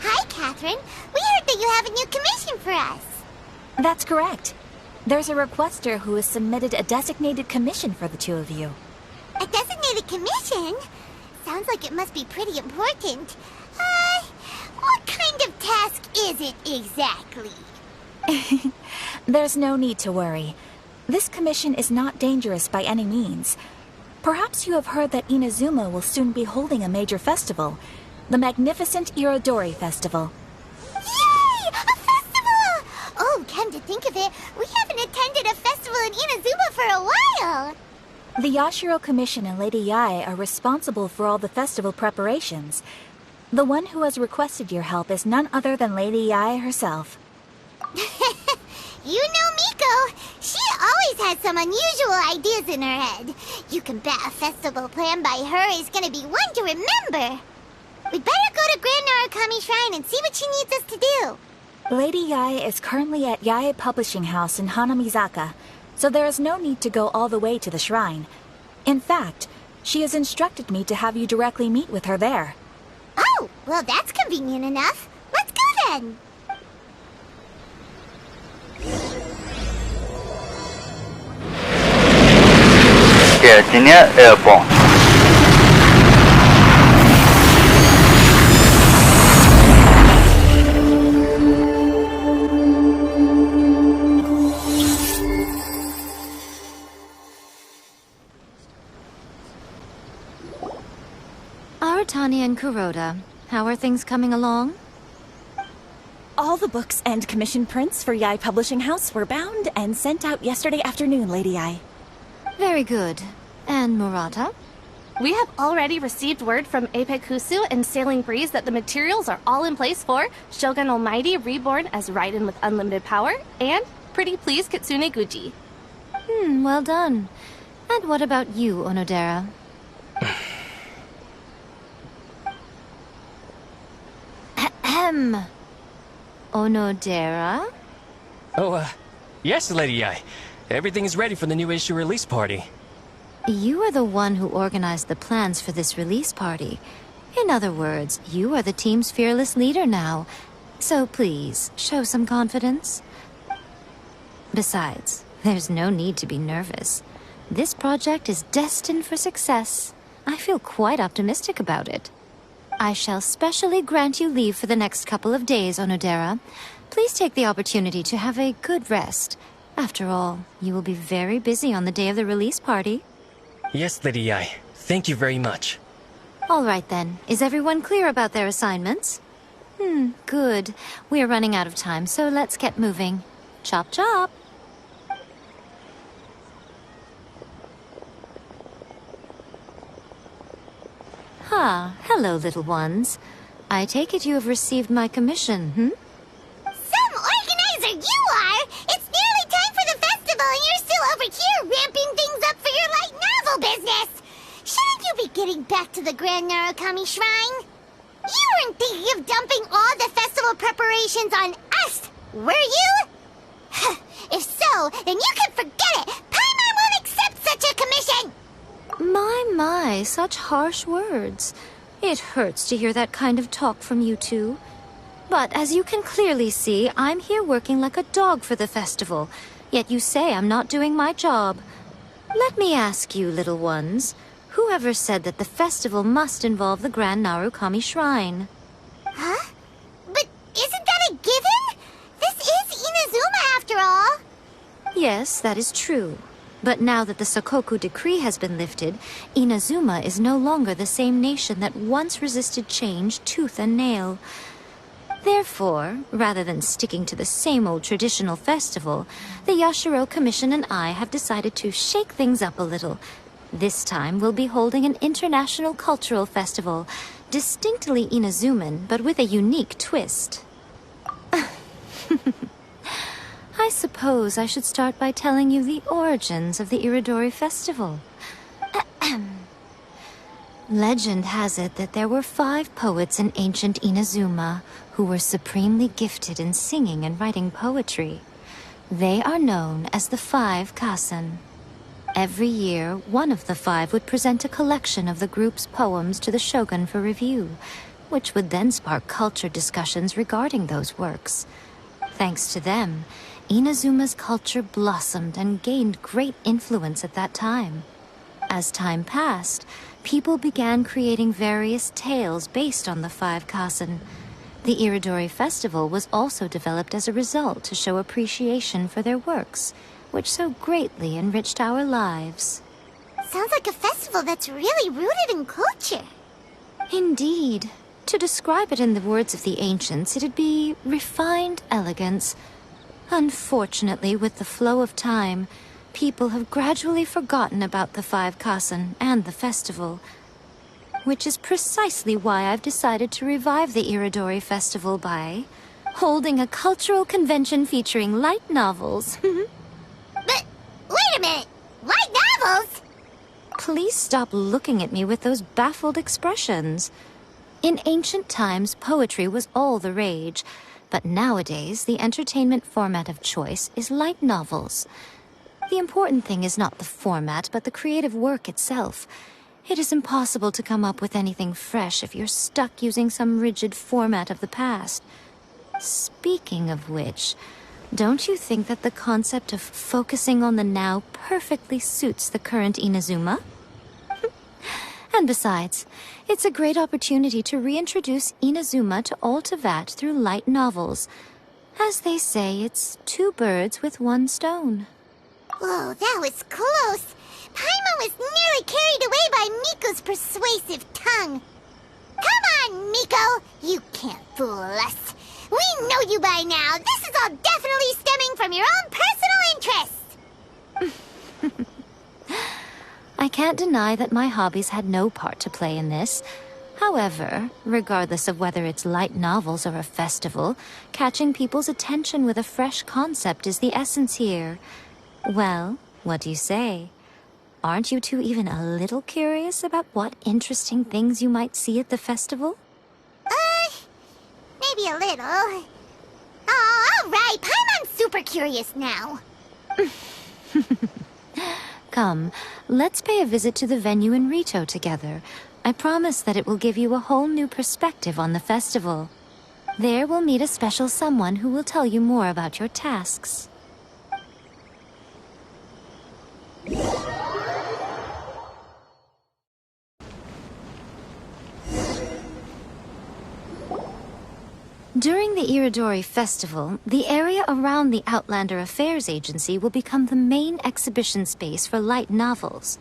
Hi, Catherine. We heard that you have a new commission for us. That's correct. There's a requester who has submitted a designated commission for the two of you. A designated commission? Sounds like it must be pretty important. What kind of task is it exactly? There's no need to worry. This commission is not dangerous by any means. Perhaps you have heard that Inazuma will soon be holding a major festival, the magnificent Irodori Festival. Yay! A festival! Oh, come to think of it, we haven't attended a festival in Inazuma for a while. The Yashiro Commission and Lady Yae are responsible for all the festival preparations. The one who has requested your help is none other than Lady Yae herself. You know Miko. She always has some unusual ideas in her head. You can bet a festival planned by her is gonna be one to remember. We'd better go to Grand Narukami Shrine and see what she needs us to do. Lady Yae is currently at Yae Publishing House in Hanamizaka, so there is no need to go all the way to the shrine. In fact, she has instructed me to have you directly meet with her there. Oh, well that's convenient enough. Let's go then. Terengineer Airborne. Aratani and Kuroda, how are things coming along? All the books and commission prints for Yae Publishing House were bound and sent out yesterday afternoon, Lady Yae. Very good. And Murata? We have already received word from Apekusu and Sailing Breeze that the materials are all in place for Shogun Almighty Reborn as Raiden with Unlimited Power and Pretty Please Kitsune Guji. Well done. And what about you, Onodera? Ahem. Onodera? Oh, yes, Lady Yae. Everything is ready for the new issue release party. You are the one who organized the plans for this release party. In other words, you are the team's fearless leader now. So please, show some confidence. Besides, there's no need to be nervous. This project is destined for success. I feel quite optimistic about it. I shall specially grant you leave for the next couple of days, Onodera. Please take the opportunity to have a good rest. After all, you will be very busy on the day of the release party. Yes, Lady Yae. Thank you very much. All right then. Is everyone clear about their assignments? Good. We are running out of time, so let's get moving. Chop chop! Hello, little ones. I take it you have received my commission, Some organizer you are! It's nearly time for the festival and you're still over here ramping things up for your light novel business! Shouldn't you be getting back to the Grand Narukami Shrine? You weren't thinking of dumping all the festival preparations on us, were you? If so, then you can forget it! Paimon won't accept such a commission! My, such harsh words. It hurts to hear that kind of talk from you two. But as you can clearly see, I'm here working like a dog for the festival. Yet you say I'm not doing my job. Let me ask you, little ones, whoever said that the festival must involve the Grand Narukami Shrine? Huh? But isn't that a given? This is Inazuma after all. Yes, that is true. But now that the Sokoku decree has been lifted, Inazuma is no longer the same nation that once resisted change tooth and nail. Therefore, rather than sticking to the same old traditional festival, the Yashiro Commission and I have decided to shake things up a little. This time we'll be holding an international cultural festival, distinctly Inazuman, but with a unique twist. I suppose I should start by telling you the origins of the Irodori festival. Legend has it that there were 5 poets in ancient Inazuma who were supremely gifted in singing and writing poetry. They are known as the 5 Kasen. Every year, one of the 5 would present a collection of the group's poems to the shogun for review, which would then spark culture discussions regarding those works. Thanks to them, Inazuma's culture blossomed and gained great influence at that time. As time passed, people began creating various tales based on the 5 kasen. The Irodori Festival was also developed as a result to show appreciation for their works, which so greatly enriched our lives. Sounds like a festival that's really rooted in culture. Indeed. To describe it in the words of the ancients, it'd be refined elegance. Unfortunately, with the flow of time, people have gradually forgotten about the 5 kasen and the festival. Which is precisely why I've decided to revive the Irodori Festival by holding a cultural convention featuring light novels. But, wait a minute! Light novels? Please stop looking at me with those baffled expressions. In ancient times, poetry was all the rage, but nowadays the entertainment format of choice is light novels. The important thing is not the format, but the creative work itself. It is impossible to come up with anything fresh if you're stuck using some rigid format of the past. Speaking of which, don't you think that the concept of focusing on the now perfectly suits the current Inazuma? And besides, it's a great opportunity to reintroduce Inazuma to all Teyvat through light novels. As they say, it's 2 birds with 1 stone. Whoa, that was close. Paimon was nearly carried away by Miko's persuasive tongue. Come on, Miko! You can't fool us. We know you by now. This is all definitely stemming from your own personal interests. I can't deny that my hobbies had no part to play in this. However, regardless of whether it's light novels or a festival, catching people's attention with a fresh concept is the essence here. Well, what do you say? Aren't you two even a little curious about what interesting things you might see at the festival? Maybe a little. Oh, all right. Paimon's super curious now. Come, let's pay a visit to the venue in Rito together. I promise that it will give you a whole new perspective on the festival. There we'll meet a special someone who will tell you more about your tasks. During the Irodori Festival, the area around the Outlander Affairs Agency will become the main exhibition space for light novels.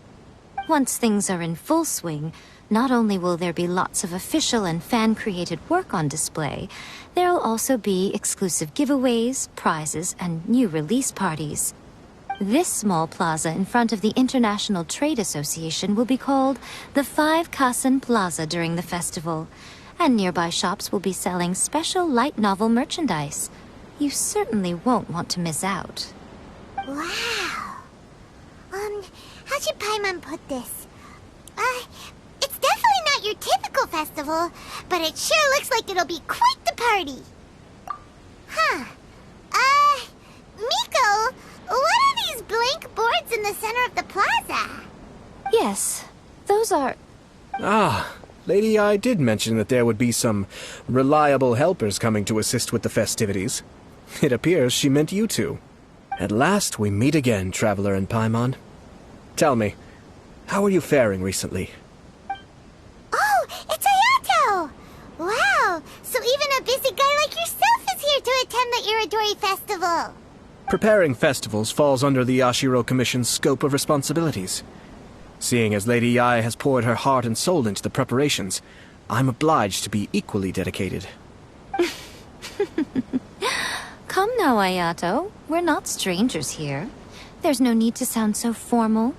Once things are in full swing, not only will there be lots of official and fan-created work on display, there'll also be exclusive giveaways, prizes, and new release parties. This small plaza in front of the International Trade Association will be called the 5 Kasen Plaza during the festival, and nearby shops will be selling special light novel merchandise. You certainly won't want to miss out. Wow. How should Paimon put this? It's definitely not your typical festival, but it sure looks like it'll be quite the party. Huh. Miko, what are these blank boards in the center of the plaza? Yes, those are... Ah, Lady I did mention that there would be some reliable helpers coming to assist with the festivities. It appears she meant you two. At last we meet again, Traveler and Paimon. Tell me, how are you faring recently? Oh, it's Ayato! Wow, so even a busy guy like yourself is here to attend the Irodori Festival. Preparing festivals falls under the Yashiro Commission's scope of responsibilities. Seeing as Lady Yae has poured her heart and soul into the preparations, I'm obliged to be equally dedicated. Come now, Ayato. We're not strangers here. There's no need to sound so formal.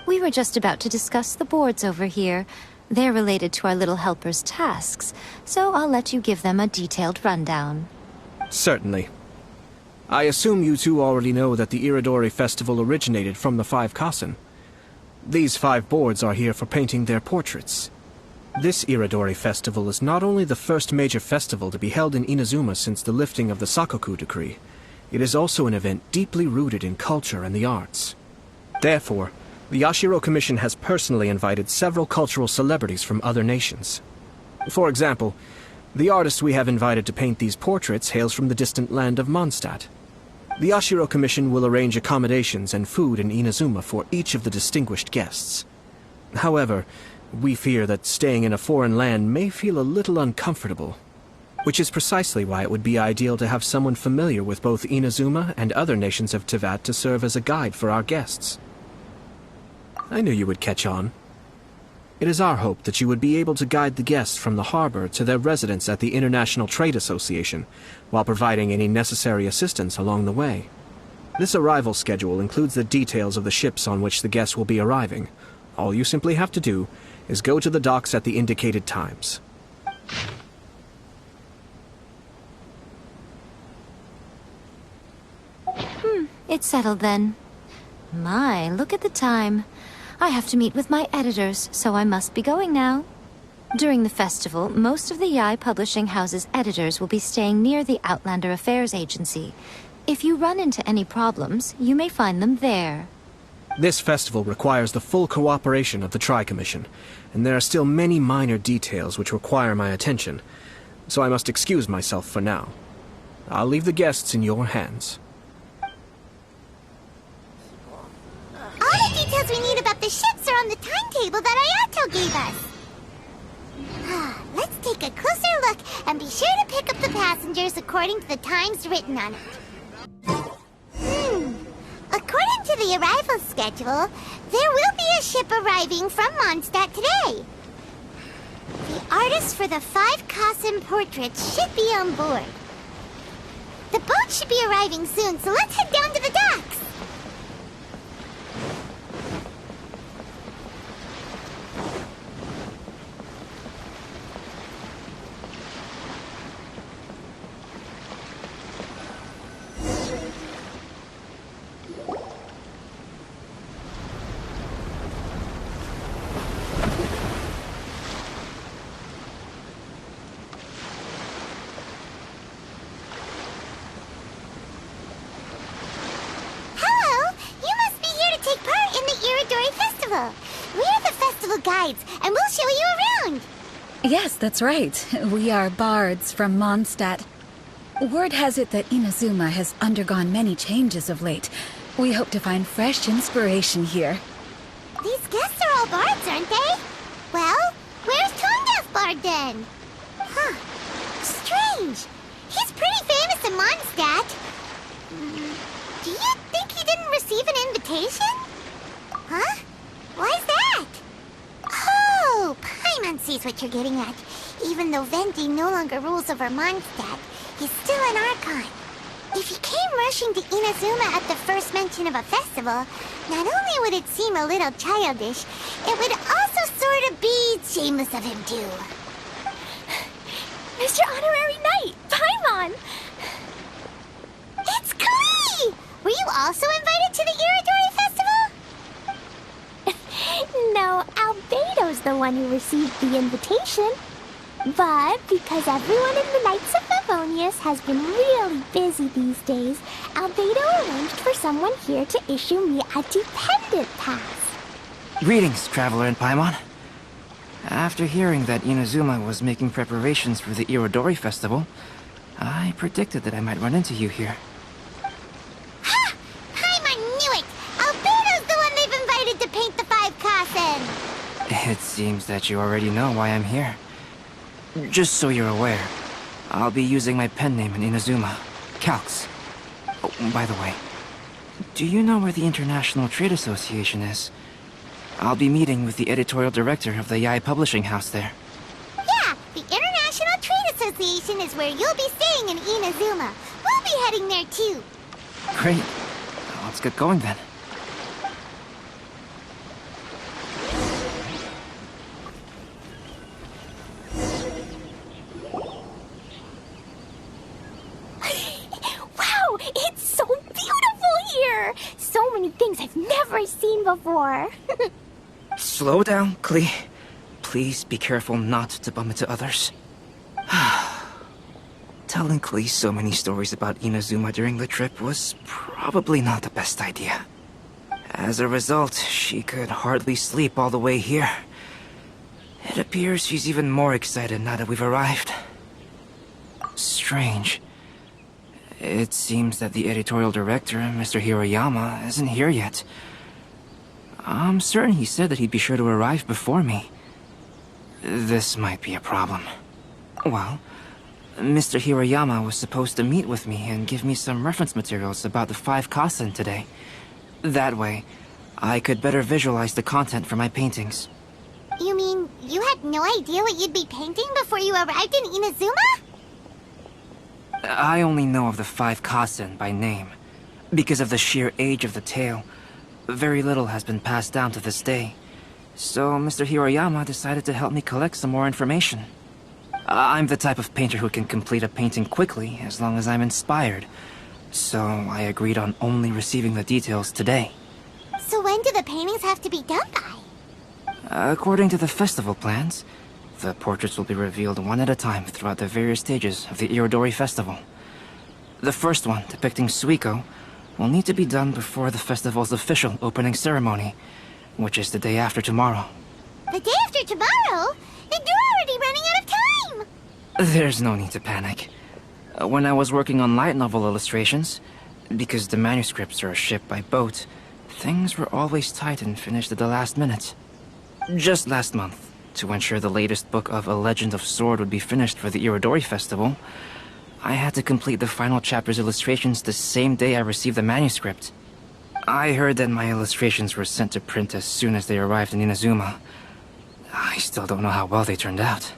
We were just about to discuss the boards over here. They're related to our little helper's tasks, so I'll let you give them a detailed rundown. Certainly. I assume you two already know that the Irodori Festival originated from the 5 Kasen. These 5 boards are here for painting their portraits. This Irodori Festival is not only the first major festival to be held in Inazuma since the lifting of the Sakoku decree, it is also an event deeply rooted in culture and the arts. Therefore, The Yashiro Commission has personally invited several cultural celebrities from other nations. For example, the artist we have invited to paint these portraits hails from the distant land of Mondstadt. The Yashiro Commission will arrange accommodations and food in Inazuma for each of the distinguished guests. However, we fear that staying in a foreign land may feel a little uncomfortable, which is precisely why it would be ideal to have someone familiar with both Inazuma and other nations of Teyvat to serve as a guide for our guests. I knew you would catch on. It is our hope that you would be able to guide the guests from the harbor to their residence at the International Trade Association, while providing any necessary assistance along the way. This arrival schedule includes the details of the ships on which the guests will be arriving. All you simply have to do is go to the docks at the indicated times. It's settled then. My, look at the time. I have to meet with my editors, so I must be going now. During the festival, most of the Yai Publishing House's editors will be staying near the Outlander Affairs Agency. If you run into any problems, you may find them there. This festival requires the full cooperation of the Tri-Commission, and there are still many minor details which require my attention, so I must excuse myself for now. I'll leave the guests in your hands. All the details we need about the ships are on the timetable that Ayato gave us. Let's take a closer look and be sure to pick up the passengers according to the times written on it. According to the arrival schedule, there will be a ship arriving from Mondstadt today. The artists for the 5 Kassen portraits should be on board. The boat should be arriving soon, so let's head down to the docks. We're the festival guides, and we'll show you around. Yes, that's right. We are bards from Mondstadt. Word has it that Inazuma has undergone many changes of late. We hope to find fresh inspiration here. These guests are all bards, aren't they? Well, where's Tone-Deaf Bard then? Strange. He's pretty famous in Mondstadt. Do you think he didn't receive an invitation? Huh? Why's that? Oh, Paimon sees what you're getting at. Even though Venti no longer rules over Mondstadt, he's still an Archon. If he came rushing to Inazuma at the first mention of a festival, not only would it seem a little childish, it would also sort of be shameless of him too. Mr. Honorary Knight, Paimon! It's Klee! Were you also invited to the Irodori festival? No, Albedo's the one who received the invitation. But because everyone in the Knights of Favonius has been really busy these days, Albedo arranged for someone here to issue me a dependent pass. Greetings, Traveler and Paimon. After hearing that Inazuma was making preparations for the Irodori festival, I predicted that I might run into you here. Ha! Paimon knew it! Albedo's the one they've invited to paint the 5 Kassen! It seems that you already know why I'm here. Just so you're aware, I'll be using my pen name in Inazuma, Calx. Oh, by the way, do you know where the International Trade Association is? I'll be meeting with the editorial director of the Yai Publishing House there. Yeah, the International Trade Association is where you'll be staying in Inazuma. We'll be heading there too. Great. Let's get going then. Wow, it's so beautiful here! So many things I've never seen before. Slow down, Klee. Please be careful not to bump into others. Telling Klee so many stories about Inazuma during the trip was probably not the best idea. As a result, she could hardly sleep all the way here. It appears she's even more excited now that we've arrived. Strange. It seems that the editorial director, Mr. Hiroyama, isn't here yet. I'm certain he said that he'd be sure to arrive before me. This might be a problem. Well, Mr. Hiroyama was supposed to meet with me and give me some reference materials about the 5 Kasen today. That way, I could better visualize the content for my paintings. You mean you had no idea what you'd be painting before you arrived in Inazuma? I only know of the 5 Kasen by name. Because of the sheer age of the tale, very little has been passed down to this day. So Mr. Hiroyama decided to help me collect some more information. I'm the type of painter who can complete a painting quickly as long as I'm inspired. So I agreed on only receiving the details today. So when do the paintings have to be done by? According to the festival plans, the portraits will be revealed one at a time throughout the various stages of the Irodori festival. The first one, depicting Suiko, will need to be done before the festival's official opening ceremony, which is the day after tomorrow. The day after tomorrow? Then you're already running out of time! There's no need to panic. When I was working on light novel illustrations, because the manuscripts are shipped by boat, things were always tight and finished at the last minute. Just last month, to ensure the latest book of A Legend of Sword would be finished for the Irodori festival, I had to complete the final chapter's illustrations the same day I received the manuscript. I heard that my illustrations were sent to print as soon as they arrived in Inazuma. I still don't know how well they turned out.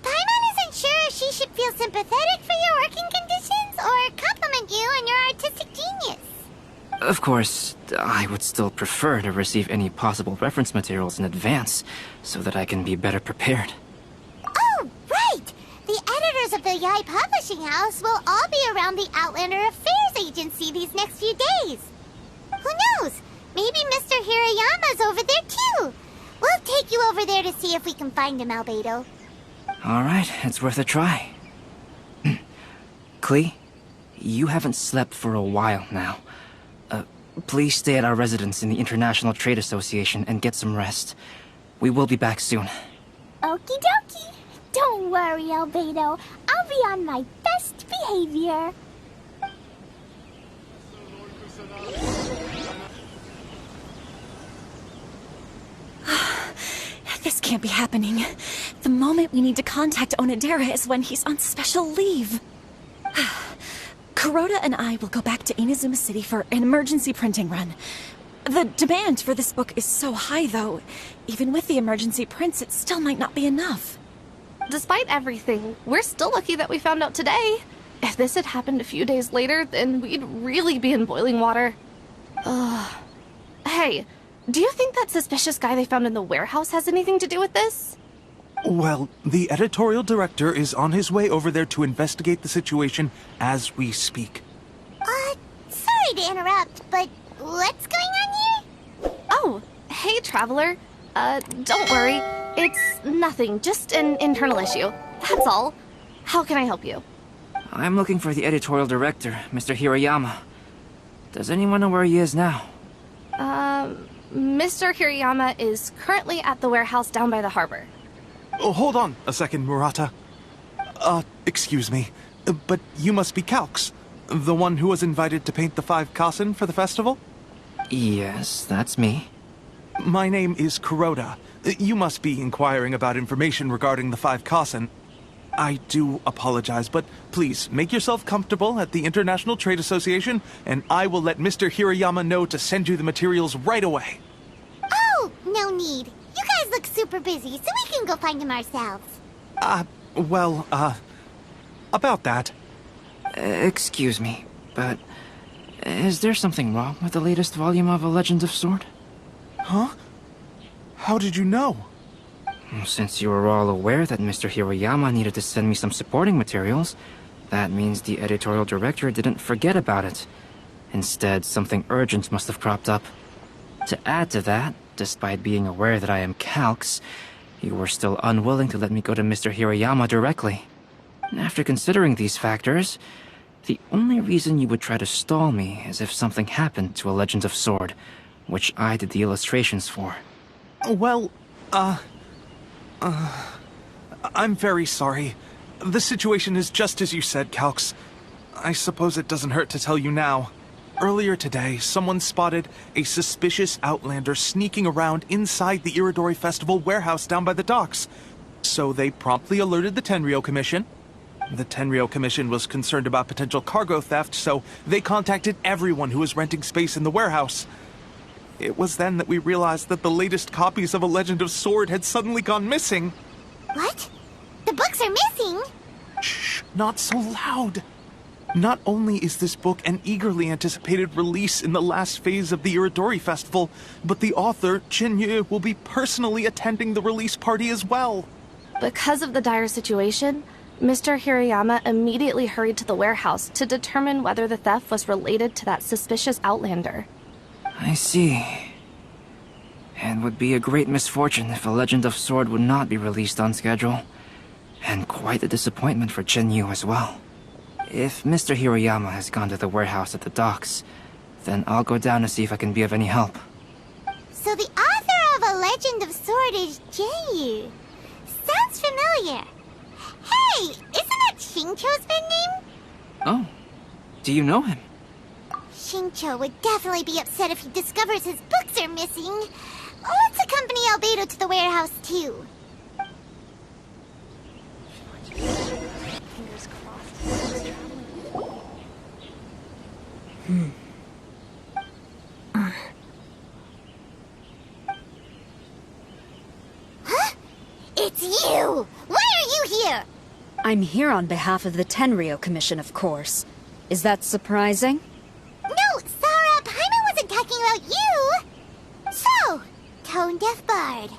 Paimon isn't sure if she should feel sympathetic for your working conditions or compliment you on your artistic genius. Of course, I would still prefer to receive any possible reference materials in advance, so that I can be better prepared. Oh, right! The editors of the Yae Publishing House will all be around the Outlander Affairs Agency these next few days. Who knows? Maybe Mr. Hirayama's over there too. We'll take you over there to see if we can find him, Albedo. Alright, it's worth a try. Klee, you haven't slept for a while now. Please stay at our residence in the International Trade Association and get some rest. We will be back soon. Okie dokie. Don't worry, Albedo. I'll be on my best behavior. This can't be happening. The moment we need to contact Onodera is when he's on special leave. Kuroda and I will go back to Inazuma City for an emergency printing run. The demand for this book is so high, though. Even with the emergency prints, it still might not be enough. Despite everything, we're still lucky that we found out today. If this had happened a few days later, then we'd really be in boiling water. Hey, do you think that suspicious guy they found in the warehouse has anything to do with this? Well, the editorial director is on his way over there to investigate the situation as we speak. Sorry to interrupt, but what's going on here? Oh, hey, Traveler. Don't worry. It's nothing, just an internal issue. That's all. How can I help you? I'm looking for the editorial director, Mr. Hiroyama. Does anyone know where he is now? Mr. Hirayama is currently at the warehouse down by the harbor. Oh, hold on a second, Murata. Excuse me, but you must be Calx, the one who was invited to paint the 5 Kasen for the festival? Yes, that's me. My name is Kuroda. You must be inquiring about information regarding the 5 Kasen. I do apologize, but please make yourself comfortable at the International Trade Association, and I will let Mr. Hirayama know to send you the materials right away. Oh, no need. You guys look super busy, so we can go find him ourselves. About that. Excuse me, but is there something wrong with the latest volume of A Legend of Sword? Huh? How did you know? Since you were all aware that Mr. Hiroyama needed to send me some supporting materials, that means the editorial director didn't forget about it. Instead, something urgent must have cropped up. To add to that, despite being aware that I am Calx, you were still unwilling to let me go to Mr. Hiroyama directly. After considering these factors, The only reason you would try to stall me is if something happened to A Legend of Sword, which I did the illustrations for. Well, I'm very sorry. The situation is just as you said, Calx. I suppose it doesn't hurt to tell you now. Earlier today, someone spotted a suspicious outlander sneaking around inside the Irodori Festival warehouse down by the docks. So they promptly alerted the Tenryou Commission. The Tenryou Commission was concerned about potential cargo theft, so they contacted everyone who was renting space in the warehouse. It was then that we realized that the latest copies of A Legend of Sword had suddenly gone missing. What? The books are missing? Shh, not so loud. Not only is this book an eagerly anticipated release in the last phase of the Irodori Festival, but the author, Chin-Yu, will be personally attending the release party as well. Because of the dire situation, Mr. Hirayama immediately hurried to the warehouse to determine whether the theft was related to that suspicious outlander. I see. It would be a great misfortune if A Legend of Sword would not be released on schedule. And quite a disappointment for Chin-Yu as well. If Mr. Hirayama has gone to the warehouse at the docks, then I'll go down to see if I can be of any help. So the author of A Legend of Sword is Jinyu. Sounds familiar. Hey, isn't that Xingqiu's pen name? Oh, do you know him? Xingqiu would definitely be upset if he discovers his books are missing. Let's accompany Albedo to the warehouse, too. Huh? It's you! Why are you here? I'm here on behalf of the Tenryou Commission, of course. Is that surprising? No, Sarah, Paimon wasn't talking about you! So, Tone-Deaf Bard.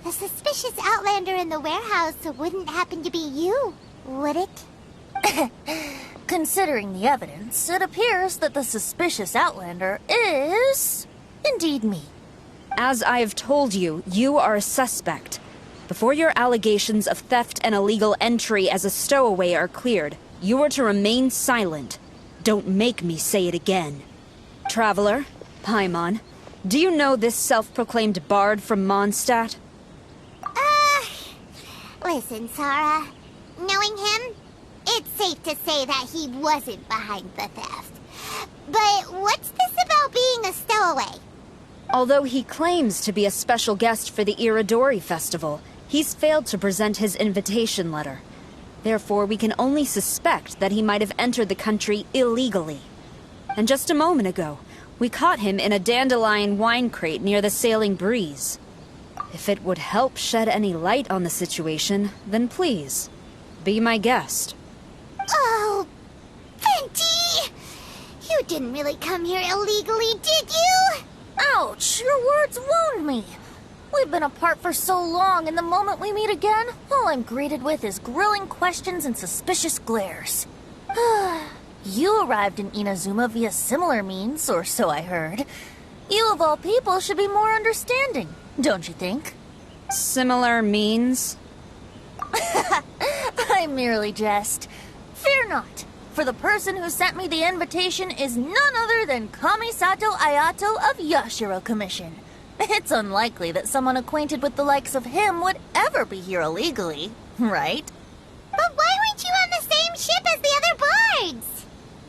The suspicious outlander in the warehouse wouldn't happen to be you, would it? Considering the evidence, it appears that the suspicious outlander is indeed me. As I have told you, you are a suspect. Before your allegations of theft and illegal entry as a stowaway are cleared, you are to remain silent. Don't make me say it again. Traveler, Paimon, do you know this self-proclaimed bard from Mondstadt? Listen, Sarah. Knowing him, it's safe to say that he wasn't behind the theft. But what's this about being a stowaway? Although he claims to be a special guest for the Irodori Festival, he's failed to present his invitation letter. Therefore, we can only suspect that he might have entered the country illegally. And just a moment ago, we caught him in a dandelion wine crate near the Sailing Breeze. If it would help shed any light on the situation, then please, be my guest. Oh, Venti! You didn't really come here illegally, did you? Ouch! Your words wound me. We've been apart for so long, and the moment we meet again, all I'm greeted with is grilling questions and suspicious glares. You arrived in Inazuma via similar means, or so I heard. You of all people should be more understanding, don't you think? Similar means? I merely jest. Fear not, for the person who sent me the invitation is none other than Kamisato Ayato of Yashiro Commission. It's unlikely that someone acquainted with the likes of him would ever be here illegally, right? But why weren't you on the same ship as the other bards?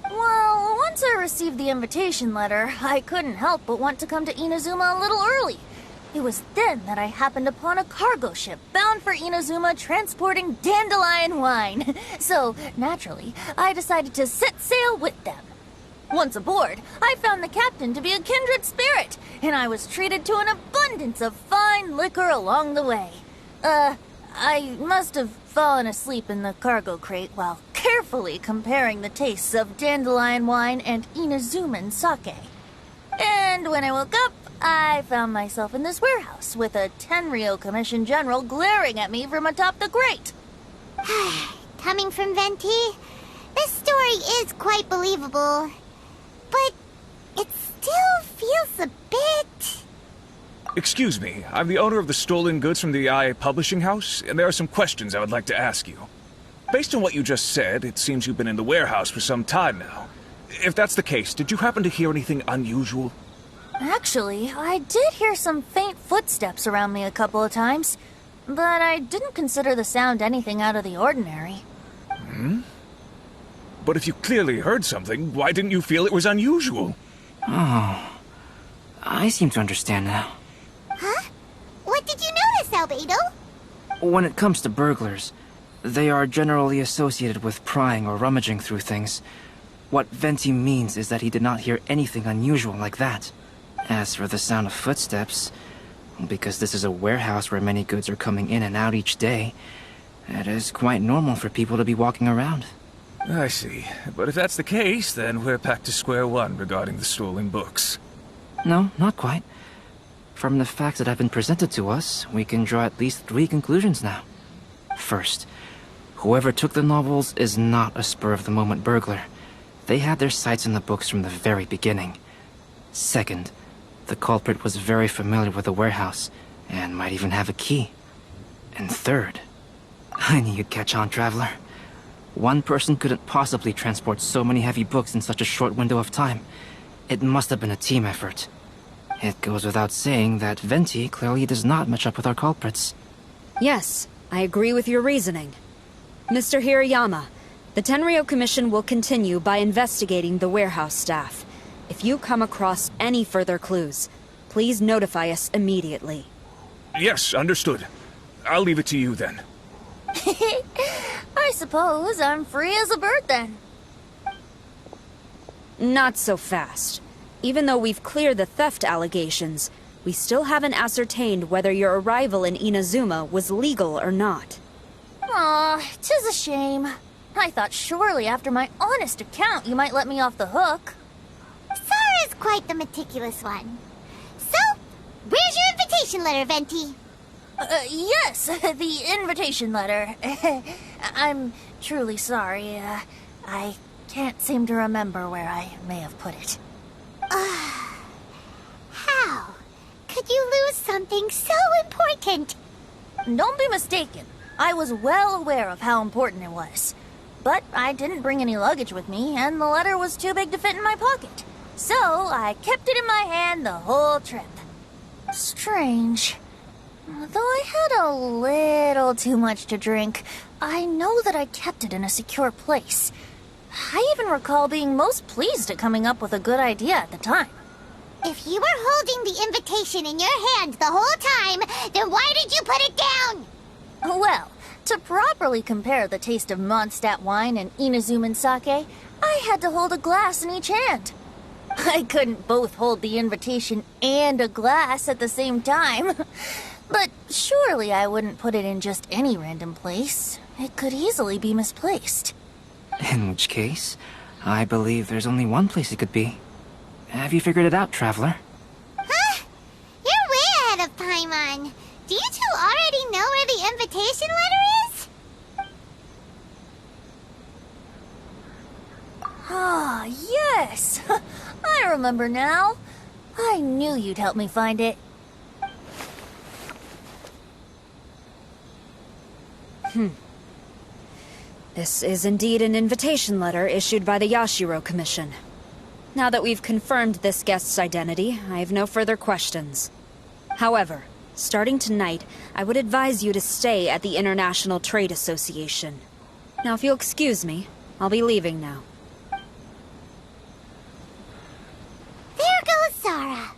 Well, once I received the invitation letter, I couldn't help but want to come to Inazuma a little early. It was then that I happened upon a cargo ship bound for Inazuma transporting dandelion wine. So, naturally, I decided to set sail with them. Once aboard, I found the captain to be a kindred spirit, and I was treated to an abundance of fine liquor along the way. I must have fallen asleep in the cargo crate while carefully comparing the tastes of dandelion wine and Inazuman sake. And when I woke up, I found myself in this warehouse with a Tenryou Commission general glaring at me from atop the grate. Coming from Venti, this story is quite believable. But it still feels a bit... Excuse me, I'm the owner of the stolen goods from the IA Publishing House, and there are some questions I would like to ask you. Based on what you just said, it seems you've been in the warehouse for some time now. If that's the case, did you happen to hear anything unusual? Actually, I did hear some faint footsteps around me a couple of times, but I didn't consider the sound anything out of the ordinary. Hmm? But if you clearly heard something, why didn't you feel it was unusual? Oh, I seem to understand now. Huh? What did you notice, Albedo? When it comes to burglars, they are generally associated with prying or rummaging through things. What Venti means is that he did not hear anything unusual like that. As for the sound of footsteps, because this is a warehouse where many goods are coming in and out each day, it is quite normal for people to be walking around. I see. But if that's the case, then we're back to square one regarding the stolen books. No, not quite. From the facts that have been presented to us, we can draw at least 3 conclusions now. First, whoever took the novels is not a spur-of-the-moment burglar. They had their sights on the books from the very beginning. Second, the culprit was very familiar with the warehouse, and might even have a key. And third, I knew you'd catch on, Traveler. One person couldn't possibly transport so many heavy books in such a short window of time. It must have been a team effort. It goes without saying that Venti clearly does not match up with our culprits. Yes, I agree with your reasoning. Mr. Hirayama, the Tenryo Commission will continue by investigating the warehouse staff. If you come across any further clues, please notify us immediately. Yes, understood. I'll leave it to you then. I suppose I'm free as a bird then. Not so fast. Even though we've cleared the theft allegations, we still haven't ascertained whether your arrival in Inazuma was legal or not. Aw, 'tis a shame. I thought surely after my honest account you might let me off the hook. Sara's quite the meticulous one. So, where's your invitation letter, Venti? Yes, the invitation letter. I'm truly sorry. I can't seem to remember where I may have put it. How could you lose something so important? Don't be mistaken. I was well aware of how important it was. But I didn't bring any luggage with me, and the letter was too big to fit in my pocket. So I kept it in my hand the whole trip. Strange. Though I had a little too much to drink, I know that I kept it in a secure place. I even recall being most pleased at coming up with a good idea at the time. If you were holding the invitation in your hand the whole time, then why did you put it down? Well, to properly compare the taste of Mondstadt wine and Inazuman sake, I had to hold a glass in each hand. I couldn't both hold the invitation and a glass at the same time. But surely I wouldn't put it in just any random place. It could easily be misplaced. In which case, I believe there's only one place it could be. Have you figured it out, Traveler? Huh? You're way ahead of Paimon. Do you two already know where the invitation letter is? Ah, yes! I remember now. I knew you'd help me find it. This is indeed an invitation letter issued by the Yashiro Commission. Now that we've confirmed this guest's identity, I have no further questions. However, starting tonight, I would advise you to stay at the International Trade Association. Now, if you'll excuse me, I'll be leaving now. There goes Sara.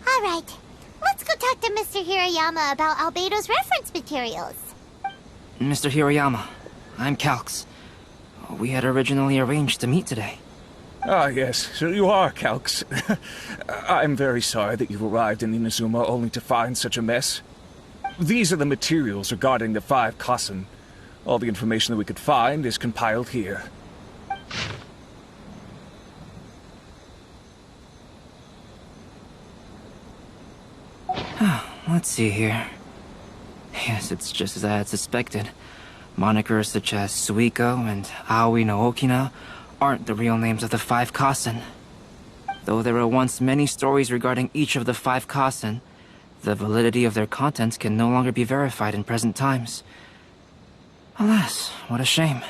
All right, let's go talk to Mr. Hirayama about Albedo's reference materials. Mr. Hirayama, I'm Calx. We had originally arranged to meet today. Ah, yes, so you are Calx. I'm very sorry that you've arrived in Inazuma only to find such a mess. These are the materials regarding the 5 Kassen. All the information that we could find is compiled here. Let's see here. Yes, it's just as I had suspected. Monikers such as Suiko and Aoi no Okina aren't the real names of the 5 Kassen. Though there were once many stories regarding each of the 5 Kassen, the validity of their contents can no longer be verified in present times. Alas, what a shame.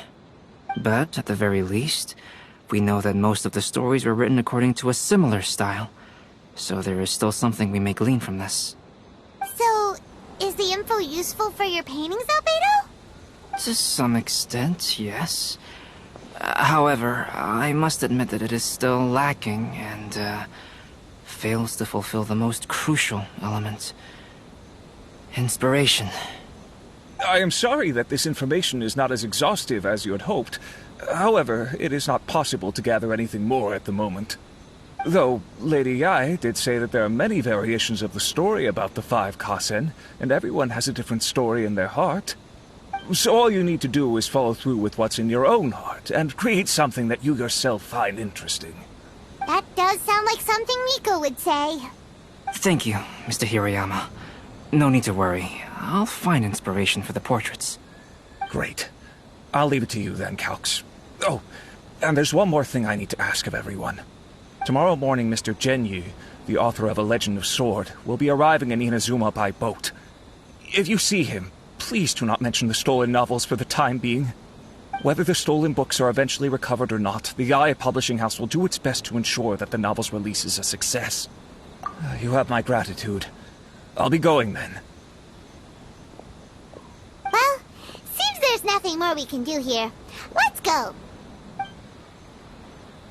But, at the very least, we know that most of the stories were written according to a similar style. So there is still something we may glean from this. So, is the info useful for your paintings, Albedo? To some extent, yes. However, I must admit that it is still lacking and, fails to fulfill the most crucial element. Inspiration. I am sorry that this information is not as exhaustive as you had hoped. However, it is not possible to gather anything more at the moment. Though, Lady Yae did say that there are many variations of the story about the 5 Kasen, and everyone has a different story in their heart. So all you need to do is follow through with what's in your own heart, and create something that you yourself find interesting. That does sound like something Miko would say. Thank you, Mr. Hirayama. No need to worry. I'll find inspiration for the portraits. Great. I'll leave it to you then, Calx. Oh, and there's one more thing I need to ask of everyone. Tomorrow morning, Mr. Genyu, the author of A Legend of Sword, will be arriving in Inazuma by boat. If you see him, please do not mention the stolen novels for the time being. Whether the stolen books are eventually recovered or not, the Yae Publishing House will do its best to ensure that the novel's release is a success. You have my gratitude. I'll be going then. Well, seems there's nothing more we can do here. Let's go.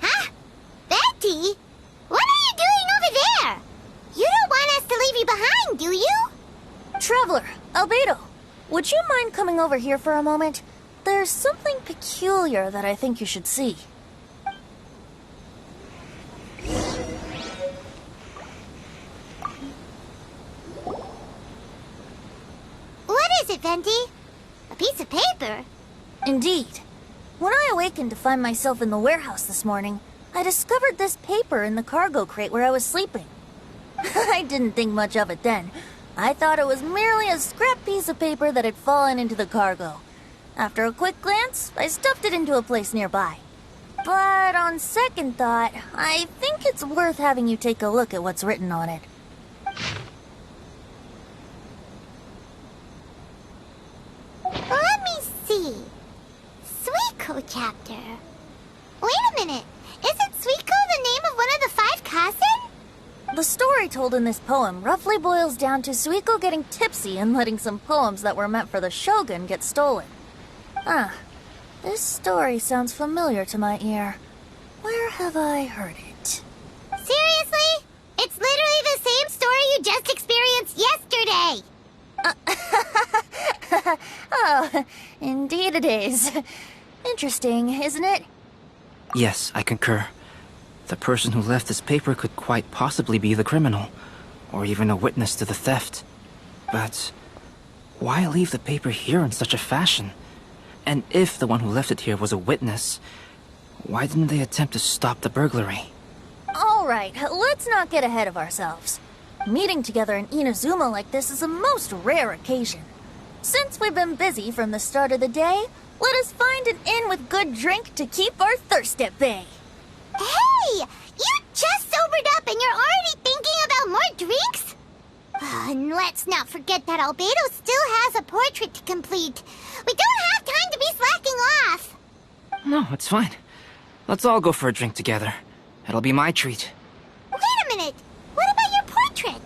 Huh? Betty? What are you doing over there? You don't want us to leave you behind, do you? Traveler, Albedo, would you mind coming over here for a moment? There's something peculiar that I think you should see. What is it, Venti? A piece of paper? Indeed. When I awakened to find myself in the warehouse this morning, I discovered this paper in the cargo crate where I was sleeping. I didn't think much of it then. I thought it was merely a scrap piece of paper that had fallen into the cargo. After a quick glance, I stuffed it into a place nearby. But on second thought, I think it's worth having you take a look at what's written on it. Let me see. Suiko chapter. Wait a minute. Isn't Suiko the name of one of the 5 Kasen? The story told in this poem roughly boils down to Suiko getting tipsy and letting some poems that were meant for the shogun get stolen. Ah, this story sounds familiar to my ear. Where have I heard it? Seriously? It's literally the same story you just experienced yesterday! Oh, indeed it is. Interesting, isn't it? Yes, I concur. The person who left this paper could quite possibly be the criminal, or even a witness to the theft. But why leave the paper here in such a fashion? And if the one who left it here was a witness, why didn't they attempt to stop the burglary? Alright, let's not get ahead of ourselves. Meeting together in Inazuma like this is a most rare occasion. Since we've been busy from the start of the day, let us find an inn with good drink to keep our thirst at bay. Hey! You just sobered up and you're already thinking about more drinks? And let's not forget that Albedo still has a portrait to complete. We don't have time to be slacking off. No, it's fine. Let's all go for a drink together. It'll be my treat. Wait a minute. What about your portrait?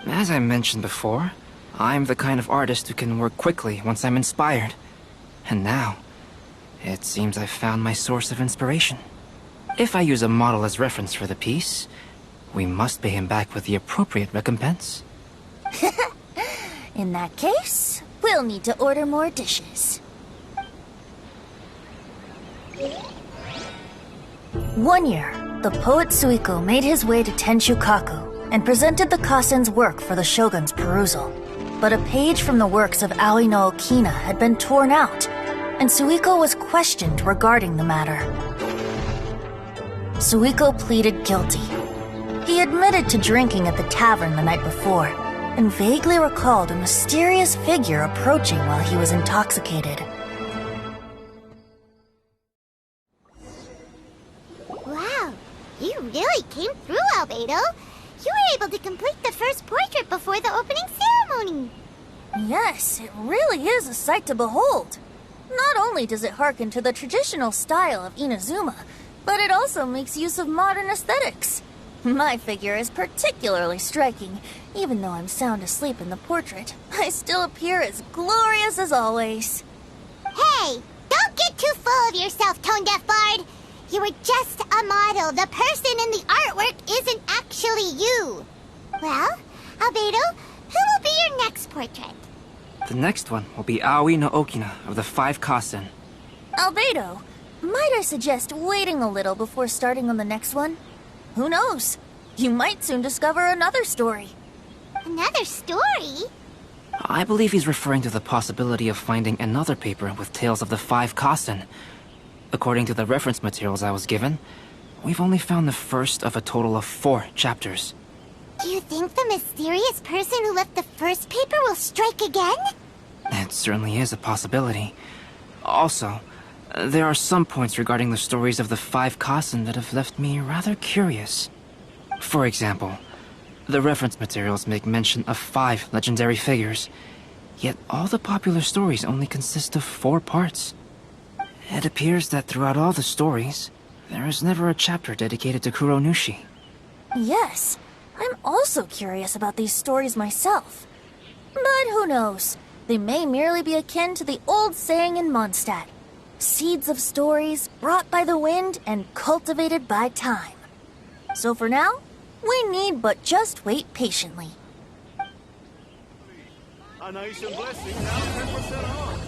As I mentioned before, I'm the kind of artist who can work quickly once I'm inspired. And now, it seems I've found my source of inspiration. If I use a model as reference for the piece, we must pay him back with the appropriate recompense. In that case, we'll need to order more dishes. One year, the poet Suiko made his way to Tenshukaku and presented the Kasen's work for the shogun's perusal. But a page from the works of Aoi no Okina had been torn out, and Suiko was questioned regarding the matter. Suiko pleaded guilty. He admitted to drinking at the tavern the night before, and vaguely recalled a mysterious figure approaching while he was intoxicated. Wow, you really came through, Albedo. You were able to complete the first portrait before the opening ceremony. Yes, it really is a sight to behold. Not only does it harken to the traditional style of Inazuma, but it also makes use of modern aesthetics. My figure is particularly striking. Even though I'm sound asleep in the portrait, I still appear as glorious as always. Hey, don't get too full of yourself, Tone-Deaf Bard. You were just a model. The person in the artwork isn't actually you. Well, Albedo, who will be your next portrait? The next one will be Aoi no Okina of the 5 Kasen. Albedo, might I suggest waiting a little before starting on the next one? Who knows? You might soon discover another story. Another story? I believe he's referring to the possibility of finding another paper with tales of the 5 Kasen. According to the reference materials I was given, we've only found the first of a total of 4 chapters. Do you think the mysterious person who left the first paper will strike again? It certainly is a possibility. Also, there are some points regarding the stories of the 5 Kasen that have left me rather curious. For example, the reference materials make mention of 5 legendary figures, yet all the popular stories only consist of 4 parts. It appears that throughout all the stories, there is never a chapter dedicated to Kuronushi. Yes, I'm also curious about these stories myself. But who knows? They may merely be akin to the old saying in Mondstadt. Seeds of stories brought by the wind and cultivated by time. So for now, we need but just wait patiently. A nice and blessing, now 10% off.